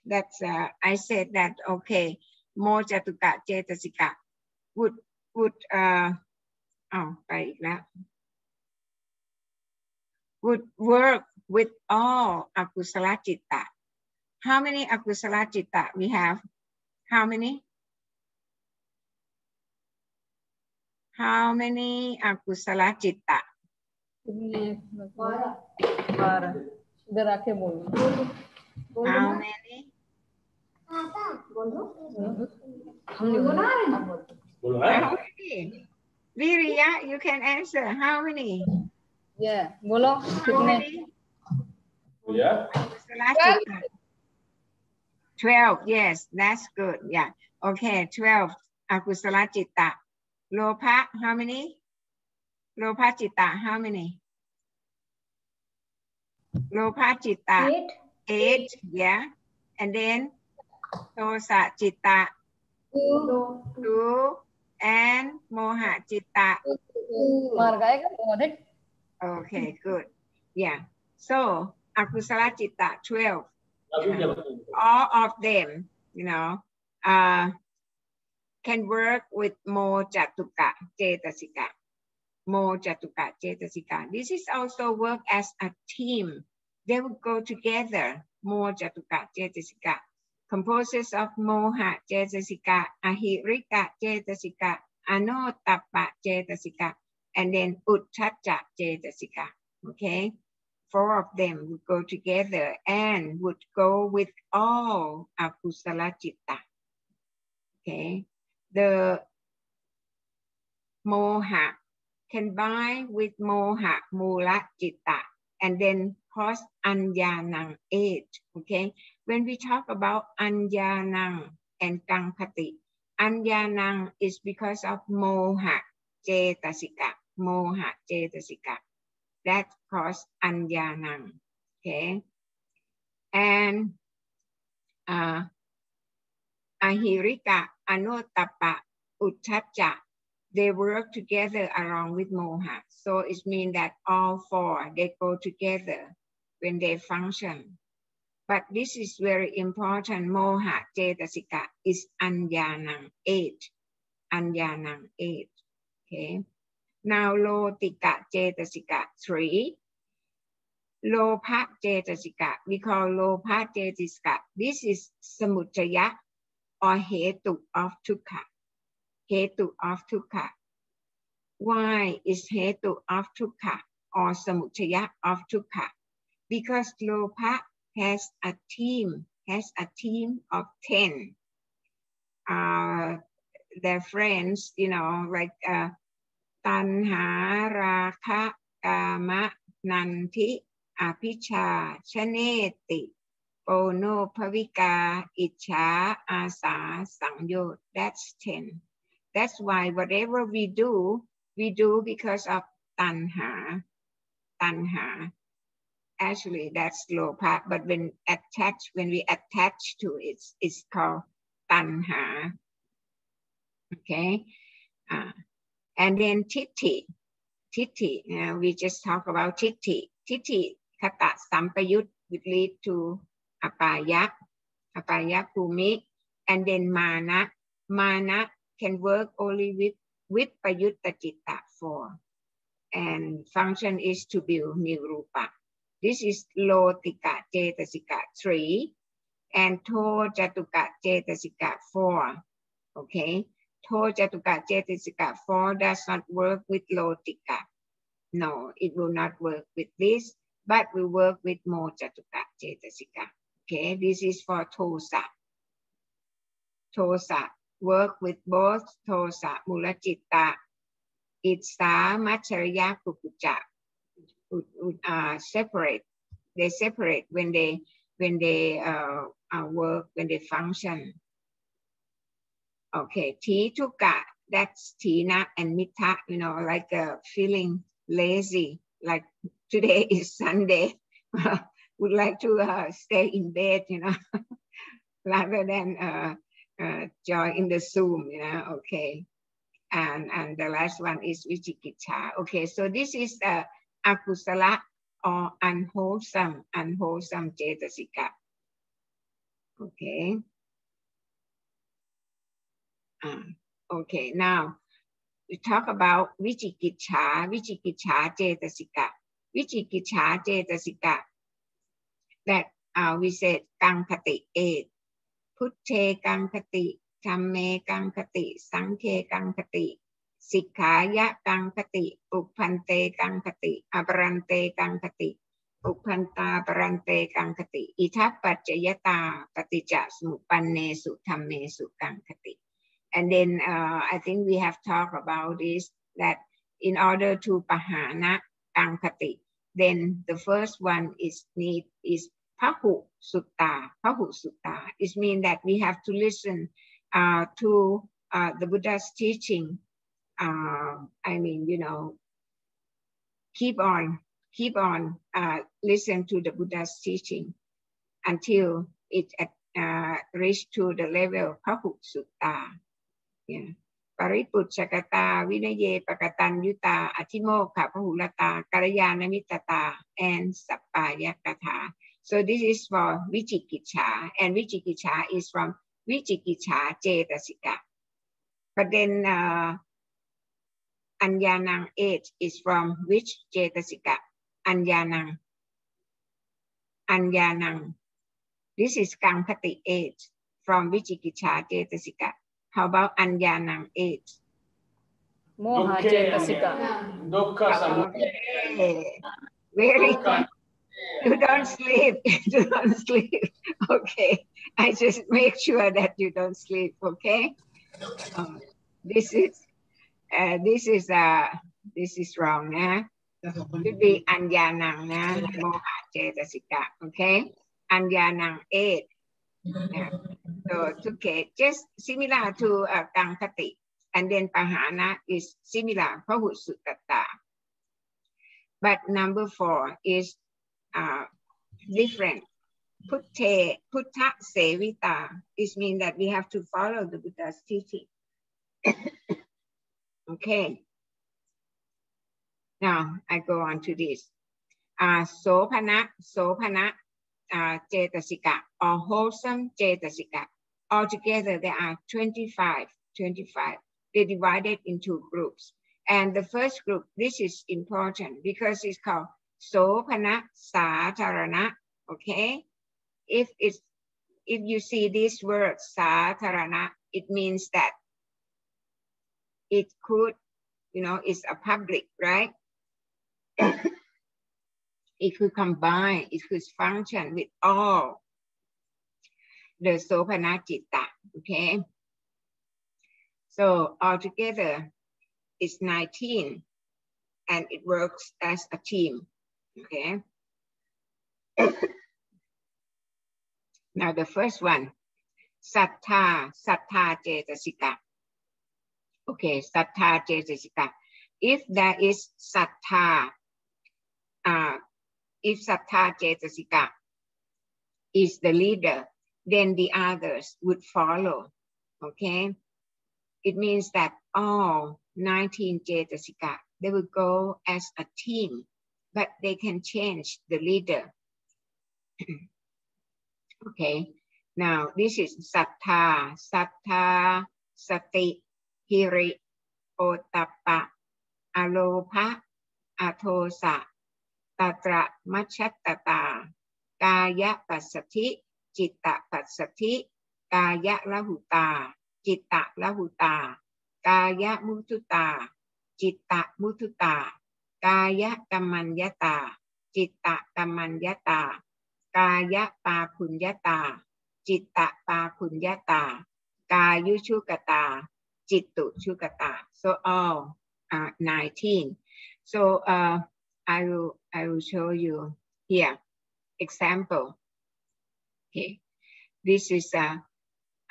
That's I said that, okay, Mojatuka cetasika wouldไปอีกแล้ว would work with all akusala citta. How many akusala citta we have? How many? How many akusala citta? How many? How many? Viriya, you can answer. How many? Yeah, बोलो कितने? Yeah. Akusala citta. 12. Yes, that's good. Yeah. Okay, 12 akusala citta. Lopa, how many? Lopa citta, how many? Lopa citta. 8. Yeah. And then Tosa citta. 2. And Moha citta. Okay, good. Yeah. So akusala citta 12. All of them, can work with mo jatuka cetasika. Mo jatuka cetasika. This is also work as a team. They will go together. Mo jatuka cetasika composes of moha cetasika, ahirika cetasika, anotappa cetasika, and then uttacca cetasika. Okay. 4 of them would go together and would go with all akusala citta. Okay. The moha can bind with moha mula citta and then cause anyanang 8. Okay. When we talk about anyanang and kangpati, anyanang is because of moha cetasika. Moha cetasika. That cause anyanang. Okay. And ahirika, anotappa, uttacca, they work together along with moha. So it means that all 4, they go together when they function. But this is very important. Moha cetasika is anyanang 8. Anyanang 8. Okay. Now lotika cetasika 3. Lopa cetasika. We call lopa cetasika. This is samuccaya or hetu of dukkha. Hetu of dukkha. Why is hetu of dukkha or samuccaya of dukkha? Because lopa has a team of 10. Their friends, like tanha, raka, kama, nanti, apicca, chaneti, ono, pavika, icha, asa, sangyot. That's 10. That's why whatever we do because of tanha. Actually, that's lopa, but when we attach to it, it's called tanha. Okay. And then titti. We just talk about titti. Titti, kata sampayut, would lead to apaya bhumi, and then mana. Mana can work only with payutta citta 4. And function is to build new rupa. This is lotika cetasika 3 and to jatuka cetasika 4. Okay. To jatuka cetasika 4 does not work with lotika. No, it will not work with this, but will work with mo jatuka cetasika. Okay, this is for tosa. Tosa work with both tosa mula citta, itsa, macharya, pupucca. Separate. They separate when they work, when they function. Okay, tituka, that's tina and mita, like feeling lazy, like today is Sunday, would like to stay in bed, rather than join in the Zoom, okay. And the last one is vichikiccha. Okay, so this is akusala or unwholesome cetasika. Okay. Okay, now we talk about Vichikichha, Vichikichha Cetasika. Vichikichha Cetasika, that we said Kankati 8. Putte Kankati, Dhamme Kankati, Sankhe Kankati, Sikkaya Kankati, Uppante Kankati, Aparante Kankati, Uppanta Parante Kankati, Ithapachayata Patija Smupannesu Dhammesu Kankati. And then I think we have talked about this, that in order to Pahana Kankati, then the first one is Pahu Sutta. Pahu Sutta. It means that we have to listen to the Buddha's teaching. I mean, you know, keep on listen to the Buddha's teaching until it reach to the level of Pahu Sutta. Yeah. Paripuchakata, Vinaye Pakatan Yuta, Atimoka Pahulata, Kalayana Mitata, and Sappaya Katha. So this is for Vichikichha, and Vichikichha is from Vichikichha Cetasika. But then Anyanang 8 is from which Cetasika? Anyanang. Anyanang. This is Kankati 8 from Vichikichha Cetasika. How about Anyanang 8? Moha Cetasika. Okay. Very good. You don't sleep. You don't sleep. Okay. I just make sure that you don't sleep. Okay. This is wrong. Should be Anyanang Moha Cetasika. Okay. Anyanang 8. Yeah. So it's okay, just similar to Kankati, and then Pahana is similar, Pahusuttata. But number 4 is different. Putta Sevita. This means that we have to follow the Buddha's teaching. Okay. Now I go on to this. Sopana Cetasika, or wholesome Cetasika. Altogether, there are 25. They're divided into groups. And the first group, this is important because it's called Sopana Satarana. Okay? If you see this word Satarana, it means that it could, you know, it's a public, right? It could combine, it could function with all the Sopana Citta, okay? So altogether, it's 19, and it works as a team, okay? Now the first one, Sattha Cetasika. Okay, Sattha Cetasika. If there is Sattha, if Sattha Cetasika is the leader, then the others would follow, okay? It means that all 19 Cetasika, they will go as a team, but they can change the leader. Okay, now this is Sattha, Sati, Hiri, Ottappa, Alopa, Atosa, Tatra Machattata, Kaya Passati, Citta Passati, Kaya Lahuta, Citta Lahuta, Kaya Mututa, Citta Mututa, Kaya Kamanyata, Citta Kamanyata, Kaya Pakunyata, Citta Pakunyata, Kayu Chukata, Cittu Chukata. So all 19. So I will show you here example. Okay, this is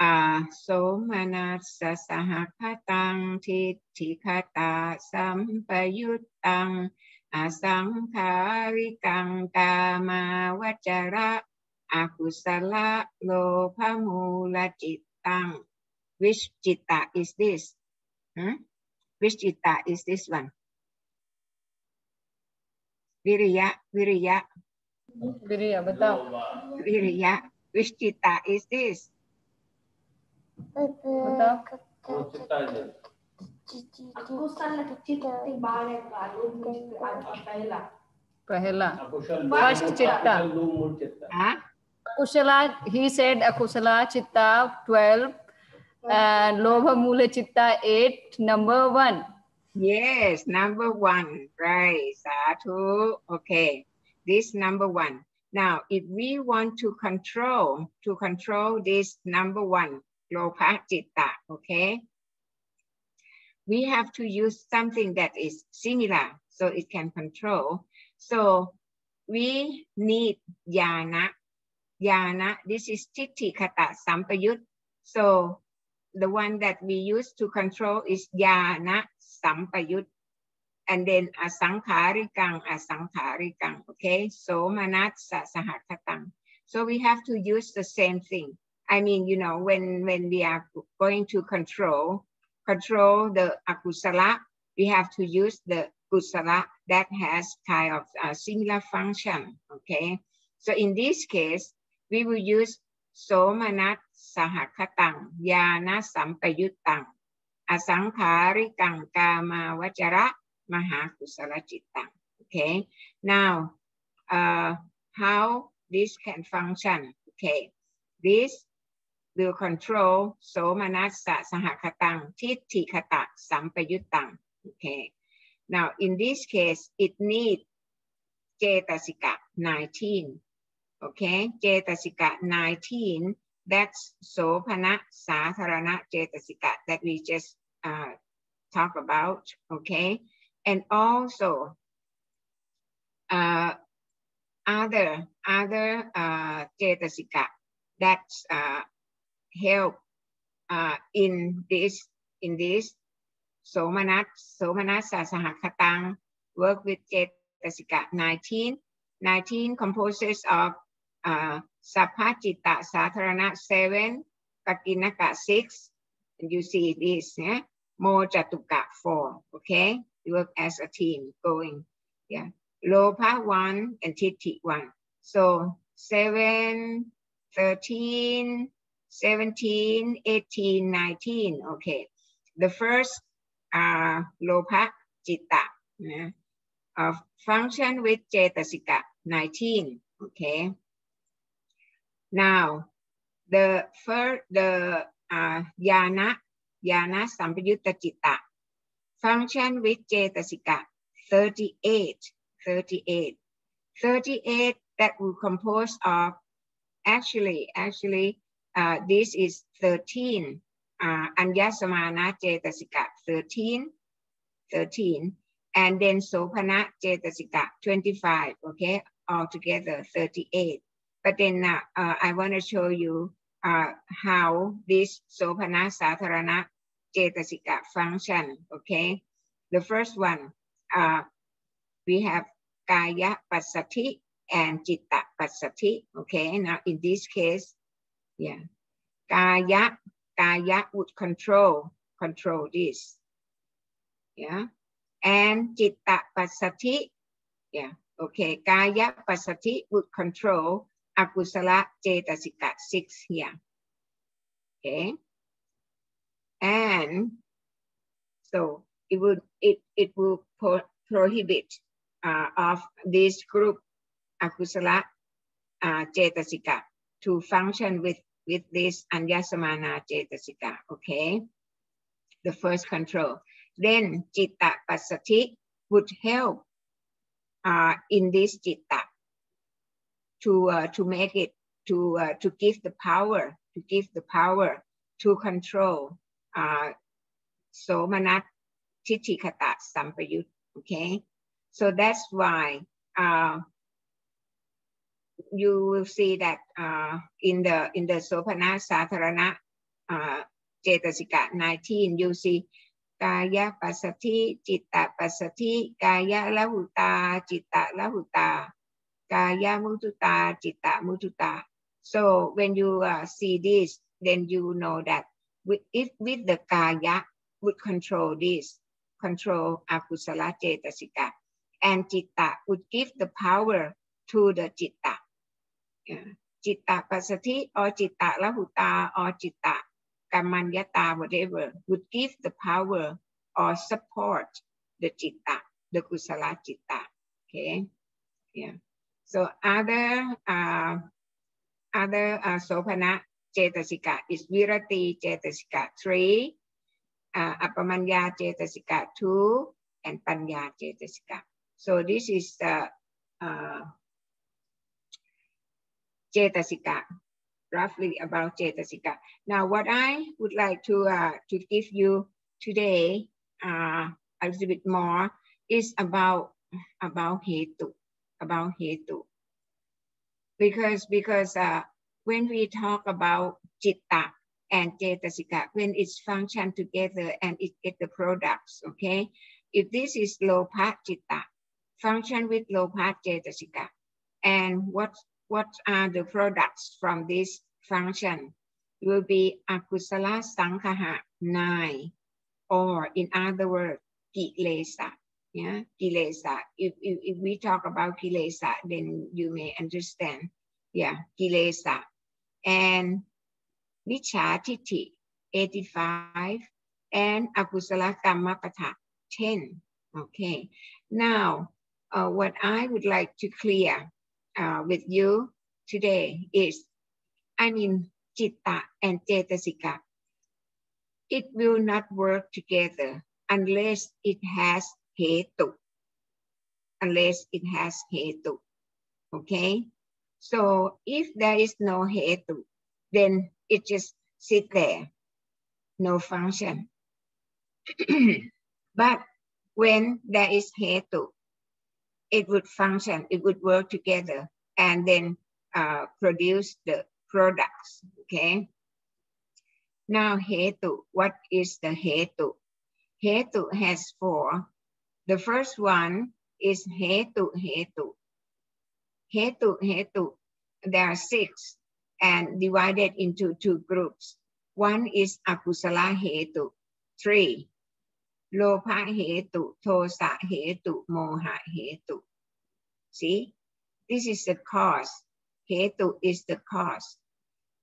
Somanassa Sahakatang Titikata Sampayuttang Asankharikang Kama Vajara Akusala Lopamula Cittang. Which citta is this? Which citta is this one? Viriya, betul. Viriya. Which citta is this? Betul. No chitta is there. Pahela. Akushal First chitta. Akushal do mood chitta. Huh? Akusala, he said Akusala chitta 12 and Lobha Mula chitta 8, number 1. Yes, number 1, right, Sadhu. Okay, this number 1. Now, if we want to control this number 1, Lobha Chitta, okay, we have to use something that is similar so it can control. So we need Yana. Yana, this is Titti Kata Sampayut. So the one that we use to control is Yana Sampayut. And then Asankharikang, okay? So Manatsa Sahakatang. So we have to use the same thing. I mean, you know, when we are going to control the akusala, we have to use the kusala that has kind of a similar function, okay? So in this case, we will use somanat sahakatang, yana sampayutang, asankharikang kama vajara mahakusala chittang, okay? Now, how this can function, okay? This will control somanasa sahakatang titti kata sampayutang. Okay. Now in this case, it needs cetasika 19. Okay, cetasika 19. That's sopana satharana cetasika that we just talked about. Okay, and also other cetasika that's help in this somanasa sahakatang work with cetasika 19. 19 composes of sapachita satharana 7, kakinaka 6, and you see this, yeah, mojatuka 4. Okay, you work as a team going, yeah, lopa 1 and titti 1. So 7, 13, 17, 18, 19. Okay, the first lopa chitta function with cetasika 19. Okay, now the yana sampayutta chitta function with cetasika 38. That will compose of actually this is 13 anyasamana cetasika 13, and then sopana cetasika 25. Okay, altogether 38. But then I want to show you how this sopana satharana cetasika function. Okay, the first one we have kaya passati and citta passati. Okay, now in this case, yeah, kaya would control this, yeah, and citta passati, yeah, okay, kaya passati would control akusala cetasika 6 here, okay, and so it will prohibit of this group akusala cetasika to function with this anyasamana cetasika. Okay, the first control. Then citta passati would help in this citta to make it to give the power to control somanat titti kata sampayut. Okay, so that's why you will see that in the sopana satharana cetasika 19, you see kaya passati, citta passati, kaya lahuta, citta lahuta, kaya mututa, citta mututa. So when you see this, then you know that with the kaya would control this, control akusala cetasika, and citta would give the power to the citta. Citta passati or citta lahuta or citta kamanyata, whatever, would give the power or support the citta, the kusala citta. Okay, yeah. So other sopana cetasika is virati cetasika 3, apamanya cetasika 2, and panya cetasika. So this is the cetasika, roughly about cetasika. Now, what I would like to give you today a little bit more is about hetu, because when we talk about citta and cetasika, when it's function together and it get the products, okay? If this is lopa citta, function with lopa cetasika, and what are the products from this function will be akusala sankha 9, or in other words, kilesa. Yeah, kilesa. If we talk about kilesa, then you may understand. Yeah, kilesa. And vichatithi 85, and akusala kammapatha 10. Okay. Now, what I would like to clear with you today is, citta and cetasika, it will not work together unless it has hetu. Okay? So if there is no hetu, then it just sit there, no function. But when there is hetu, it would function, it would work together, and then produce the products. Okay. Now hetu, what is the hetu? Hetu has 4. The first one is hetu. There are 6 and divided into 2 groups. One is akusala hetu, 3. Lopa hetu, tosa hetu, moha hetu. See, this is the cause. Hetu is the cause.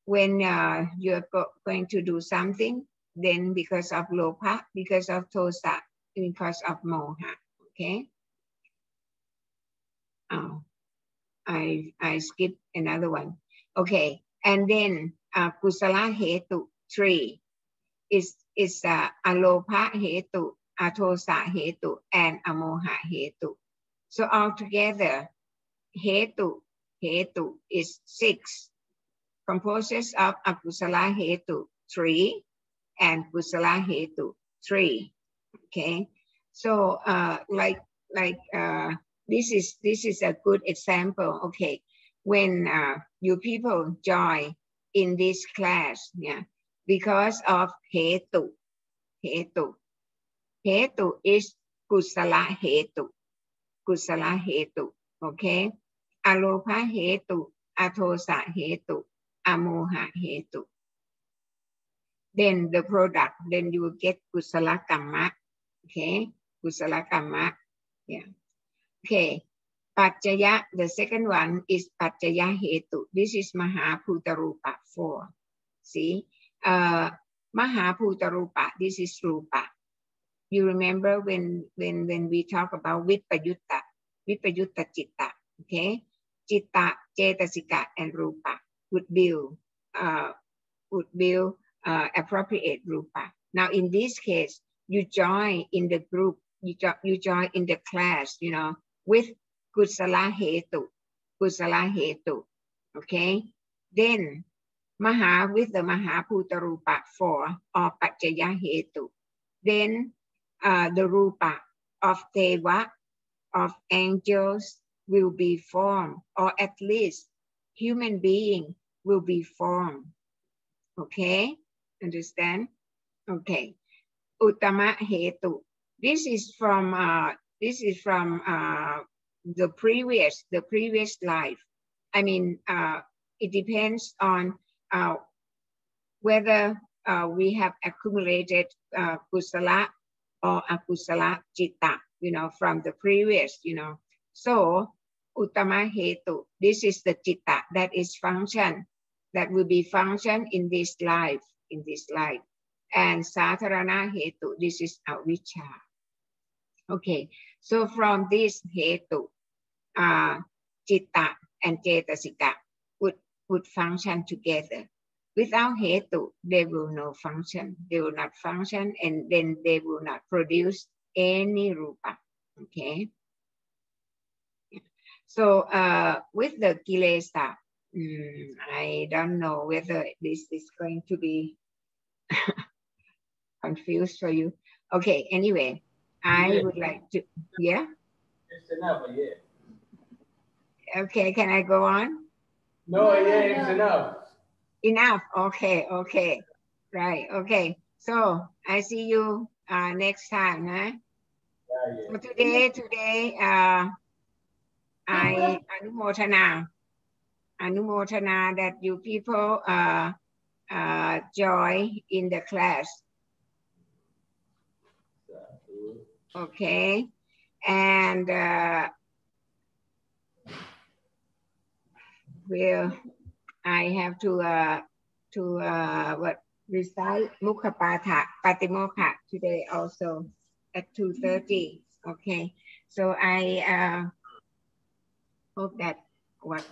When you're going to do something, then because of lopa, because of tosa, because of moha. Okay. Oh, I skipped another one. Okay, and then kusala hetu 3 is alopa hetu, atosa hetu, and amoha hetu. So altogether, hetu is 6, composes of akusala hetu 3 and kusala hetu 3. Okay, so this is a good example. Okay, when you people join in this class, yeah, because of hetu is kusala hetu, okay? Alopa hetu, atosa hetu, amoha hetu. Then the product, then you will get kusala kamma, okay? Kusala kamma, yeah. Okay, Pachaya, the second one is Pachaya hetu. This is Mahaputarupa 4. See, Mahaputarupa, this is Rupa. You remember when we talk about Vipayutta Citta, okay? Citta, Cetasika, and Rupa would build appropriate Rupa. Now, in this case, you join in the group, you join in the class, you know, with kusala hetu, okay? Then Maha with the Mahaputarupa 4 or Pachaya hetu. Then the Rupa of Deva, of angels will be formed, or at least human being will be formed. Okay, understand? Okay, Uttama hetu. This is from the previous life. I mean, it depends on whether we have accumulated kusala or akusala citta, you know, from the previous, you know. So Uttama hetu, this is the citta that is function, that will be function in this life. in this life. And Satharana Hetu, this is avijja. Okay, so from this Hetu, Citta and Cetasika would function together. Without Hetu, they will not function. They will not function, and then they will not produce any rupa. Okay. So with the kilesa, I don't know whether this is going to be confused for you. Okay, anyway, I would like to, yeah? It's enough, yeah. Okay, can I go on? No, yeah, it's enough. Enough, okay, okay. Right, okay. So I see you next time, huh? Yeah. So today, I Anumotana that you people join in the class. Okay, and well, I have to recite Mukha Patimokkha today also at 2:30. Okay, so I hope that what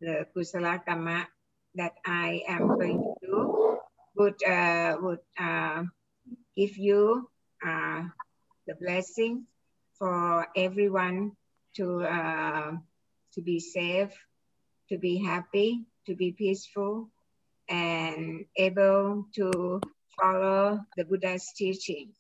the Kusala Dhamma that I am going to do would give you the blessing for everyone to be safe, to be happy, to be peaceful, and able to follow the Buddha's teaching.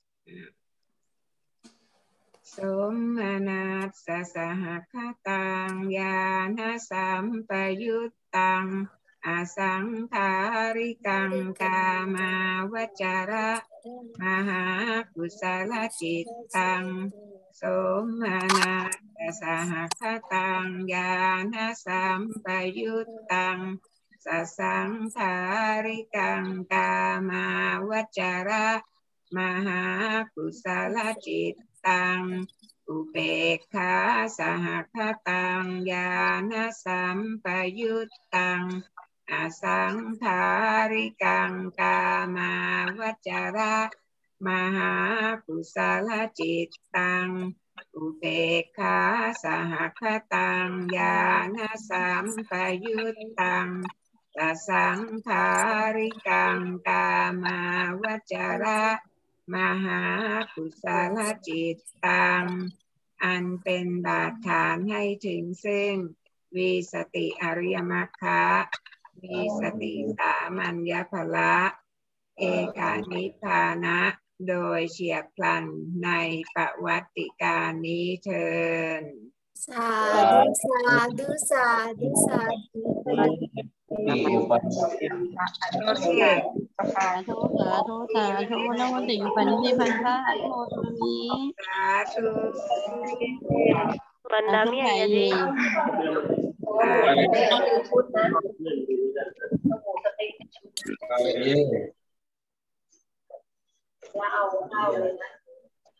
Somanat sasahakatang yana sampayutang asangkarikang kama wachara maha kusala cittang. Somanat sasahakatang yana sampayutang sasangkarikang kama wachara maha kusala cittang. Upekha sahakatang yana sampayutang asangkarikang kama wachara maha kusala cittang. Upekha sahakatang yana sampayutang asangkarikang kama wachara maha kusala cittang. อันเป็นบาตรฐานให้ถึงซึ่งวิสติอริยมรรคะมีสติสามัญญพละเอกนิพพานะโดยเฉียบพลันในประวัติการนี้เถิดสาธุสาธุสาธุสาธุโอเคสาธุสาธุสาธุนะวันติปันติพันธะโมตุมิสาธุวันน้ำใหญ่ดีว้าวเลยนะ